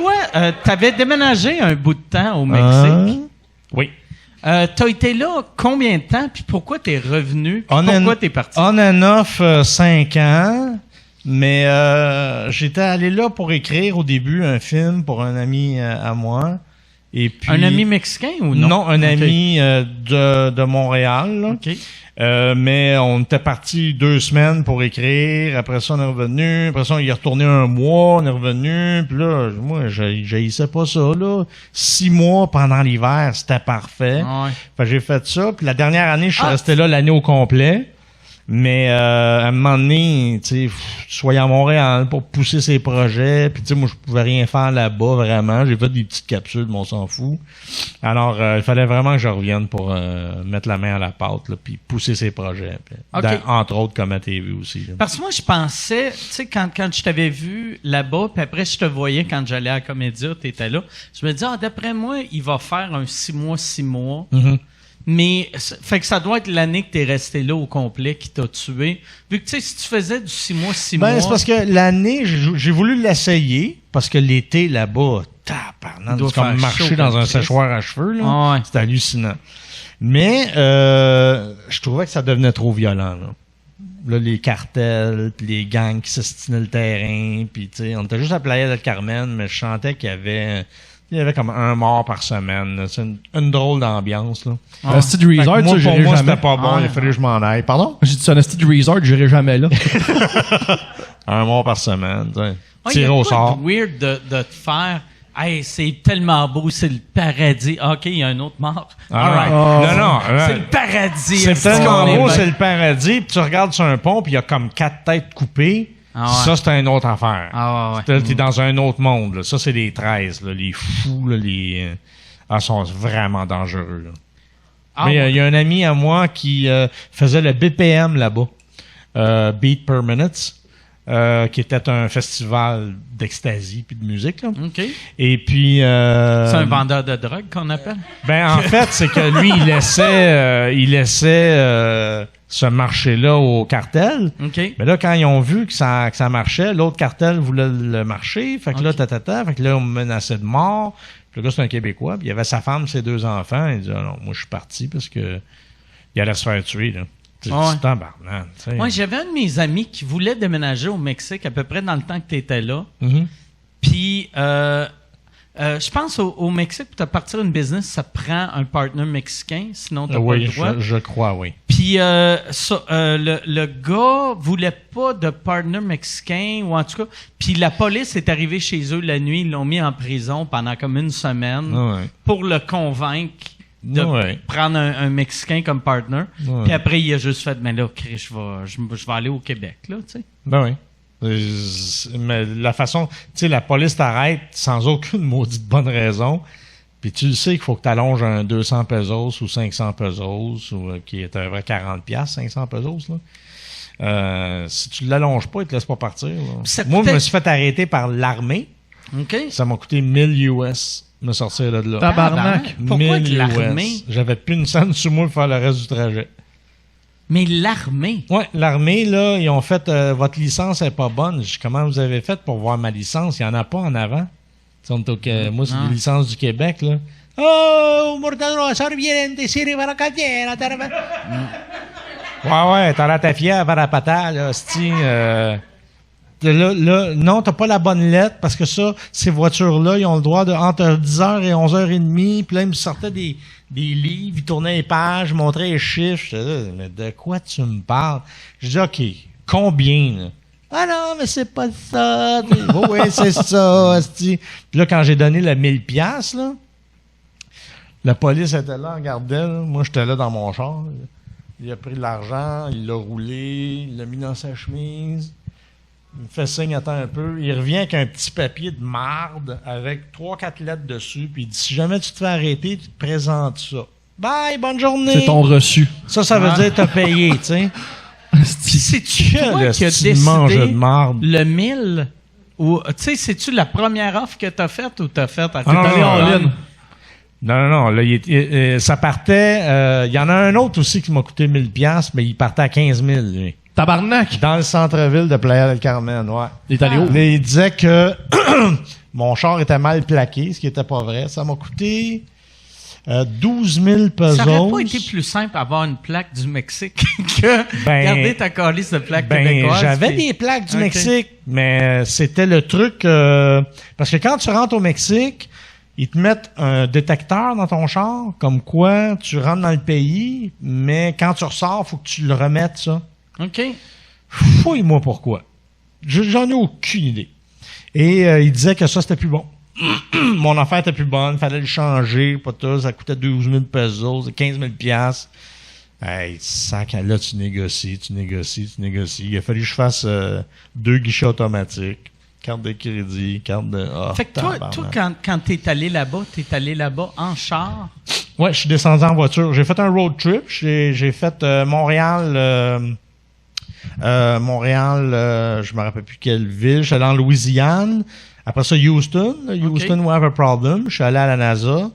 toi, t'avais déménagé un bout de temps au Mexique. Oui. T'as été là combien de temps, puis pourquoi t'es revenu, puis pourquoi t'es parti? On and off 5 ans, mais j'étais allé là pour écrire au début un film pour un ami à moi. Et puis, un ami mexicain ou non? Non, un ami de Montréal. Là. OK. Mais on était parti 2 semaines pour écrire. Après ça, on est revenu. Après ça, on y est retourné 1 mois. On est revenu. Puis là, moi, j'haïssais pas ça, là. 6 mois pendant l'hiver, c'était parfait. Ouais. Fait que j'ai fait ça. Puis la dernière année, je suis resté là l'année au complet. Mais à un moment donné, tu sais, soyez à Montréal pour pousser ses projets. Puis tu sais, moi, je pouvais rien faire là-bas, vraiment. J'ai fait des petites capsules, mais on s'en fout. Alors, il fallait vraiment que je revienne pour mettre la main à la pâte, là, puis pousser ses projets. Puis, entre autres, comme à TV aussi. Là. Parce que moi, je pensais, tu sais, quand je t'avais vu là-bas, puis après, je te voyais quand j'allais à Comédia, t'étais là. Je me disais, d'après moi, il va faire un 6 mois. Mm-hmm. Mais, fait que ça doit être l'année que t'es resté là au complet qui t'a tué. Vu que, tu sais, si tu faisais du 6 mois, c'est parce que l'année, j'ai voulu l'essayer, parce que l'été, là-bas, c'est comme marcher dans un séchoir à cheveux, là. Ah ouais. C'est hallucinant. Mais, je trouvais que ça devenait trop violent, là. Là, les cartels, pis les gangs qui s'estinaient le terrain, puis tu sais, on était juste à Playa del Carmen, mais je sentais qu'il y avait comme 1 mort par semaine. Là. C'est une drôle d'ambiance. Là. Un style resort, moi, pour moi, c'était pas bon. Il fallait que je m'en aille. Pardon? J'ai dit, c'est un style resort, j'irai jamais là. 1 mort par semaine. Tirer au sort. C'est weird de te faire... Hey, c'est tellement beau, c'est le paradis. OK, il y a un autre mort. All right. Non. C'est le paradis. C'est tellement beau, c'est le paradis. Puis tu regardes sur un pont, puis il y a comme 4 têtes coupées. Ah ouais. Ça, c'est une autre affaire. Ah ouais. T'es dans un autre monde. Là. Ça, c'est les 13. Là. Les fous, là, sont vraiment dangereux. Là. Mais il y a un ami à moi qui faisait le BPM là-bas. Beat Per Minute. Qui était un festival d'ecstasy puis de musique. Là. OK. Et puis... c'est un vendeur de drogue qu'on appelle? Ben, en fait, c'est que lui, il laissait ce marché-là au cartel. OK. Mais là, quand ils ont vu que ça marchait, l'autre cartel voulait le marcher. Fait que là, fait que là, on me menaçait de mort. Puis le gars, c'est un Québécois. Puis il y avait sa femme, ses 2 enfants. Il dit, non, moi, je suis parti parce que il allait se faire tuer, là. Moi, j'avais un de mes amis qui voulait déménager au Mexique à peu près dans le temps que tu étais là. Mm-hmm. Puis, je pense au Mexique, pour te partir une business, ça prend un partner mexicain, sinon tu n'as pas le droit. Je crois, oui. Puis, le gars voulait pas de partner mexicain, ou en tout cas, puis la police est arrivée chez eux la nuit, ils l'ont mis en prison pendant comme 1 semaine pour le convaincre de prendre un Mexicain comme partner. Puis après, il a juste fait, mais là, Chris, je vais aller au Québec, là, tu sais. Ben oui. Mais la façon, tu sais, la police t'arrête sans aucune maudite bonne raison. Puis tu le sais qu'il faut que tu allonges un 200 pesos ou 500 pesos, ou qui est à peu près 40 piastres, 500 pesos, là. Si tu l'allonges pas, ils te laissent pas partir, là. Moi, je me suis fait arrêter par l'armée. OK. Ça m'a coûté 1000 US. Me sortir de là. Tabarnak. Pourquoi de l'armée? J'avais plus une scène sur moi pour faire le reste du trajet. Mais l'armée? Oui, l'armée, là, ils ont fait votre licence est pas bonne. Comment vous avez fait pour voir ma licence? Il n'y en a pas en avant. Moi, c'est des licences du Québec, là. Oh, Mortadelo, sorbiente, sirve la cantiera. Ouais, t'as la tafia vers la patate, là, Là, non, t'as pas la bonne lettre parce que ça, ces voitures-là, ils ont le droit de entre 10h et 11h30. Puis là, ils me sortaient des livres, ils tournaient les pages, montraient les chiffres. Je disais, mais de quoi tu me parles? Je dis, OK, combien, là? Ah non, mais c'est pas ça. Oui, c'est ça, asti. Puis là, quand j'ai donné le 1000 piastres, là, la police était là, regardait, là. Moi, j'étais là dans mon char. Il a pris de l'argent, il l'a roulé, il l'a mis dans sa chemise. Il me fait signe, attends un peu. Il revient avec un petit papier de marde avec 3-4 lettres dessus. Puis il dit, si jamais tu te fais arrêter, tu te présentes ça. Bye, bonne journée. C'est ton reçu. Ça veut dire t'as payé, tu sais. Puis c'est-tu toi qui as décidé de marde. le 1000? Ou, tu sais, c'est-tu la première offre que t'as faite ou t'as faite à Non. Là, ça partait... Il y en a un autre aussi qui m'a coûté 1000 piastres, mais il partait à 15 000, lui. Tabarnak! Dans le centre-ville de Playa del Carmen, ouais. Il est allé où? Mais il disait que Mon char était mal plaqué, ce qui était pas vrai. Ça m'a coûté 12 000 pesos. Ça aurait pas été plus simple avoir une plaque du Mexique que garder ta calice de plaque québécoise. J'avais des plaques du Mexique, mais c'était le truc... parce que quand tu rentres au Mexique, ils te mettent un détecteur dans ton char, comme quoi tu rentres dans le pays, mais quand tu ressors, faut que tu le remettes, ça. OK. Fouille-moi pourquoi. J'en ai aucune idée. Et il disait que ça, c'était plus bon. Mon affaire était plus bonne, fallait le changer, pas tout, ça coûtait 12 000 pesos, 15 000 piastres. Hey, sac, là, tu négocies. Il a fallu que je fasse 2 guichets automatiques, carte de crédit, carte de... Fait que toi quand t'es allé là-bas en char? Ouais, je suis descendu en voiture. J'ai fait un road trip. J'ai fait Montréal... je me rappelle plus quelle ville. Je suis allé en Louisiane. Après ça, Houston. Houston, we have a problem. Je suis allé à la NASA.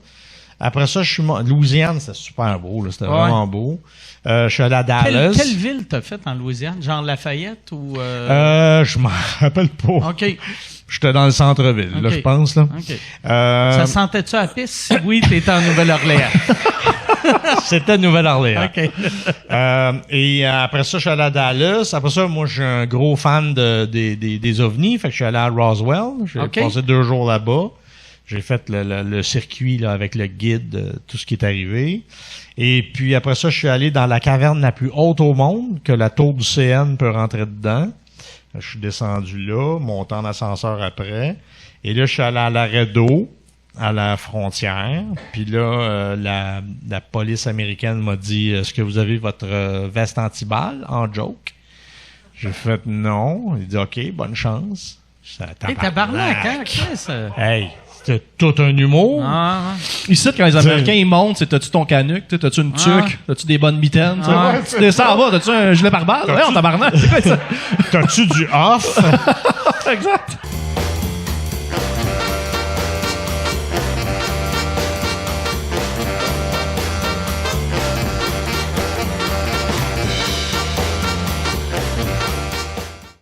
Après ça, Louisiane, c'était super beau. Là, c'était vraiment beau. Je suis allé à Dallas. Quelle ville t'as fait en Louisiane? Genre Lafayette ou... Je m'en rappelle pas. OK. J'étais dans le centre-ville, là, je pense. Là. OK. Ça sentait-tu à la piste? Si oui, t'étais en Nouvelle-Orléans. C'était Nouvelle-Orléans. OK. Et après ça, je suis allé à Dallas. Après ça, moi, je suis un gros fan des ovnis. Fait que je suis allé à Roswell. J'ai passé 2 jours là-bas. J'ai fait le circuit là, avec le guide, tout ce qui est arrivé. Et puis après ça, je suis allé dans la caverne la plus haute au monde, que la tour du CN peut rentrer dedans. Je suis descendu là, monté en ascenseur après. Et là, je suis allé à l'arrêt d'eau, à la frontière. Puis là, la police américaine m'a dit « Est-ce que vous avez votre veste anti-balle? » En joke. J'ai fait « Non. » Il dit « OK, bonne chance. » Tabarnak, hein, Chris? Hey, c'était tout un humour. Ici, quand les Américains ils montent, c'est t'as-tu ton canuc, t'as-tu une tuque, t'as-tu des bonnes mitaines, tu descends en bas, t'as-tu un gilet pare-balles? Ouais, on tabarnak. T'as-tu du off? Exact.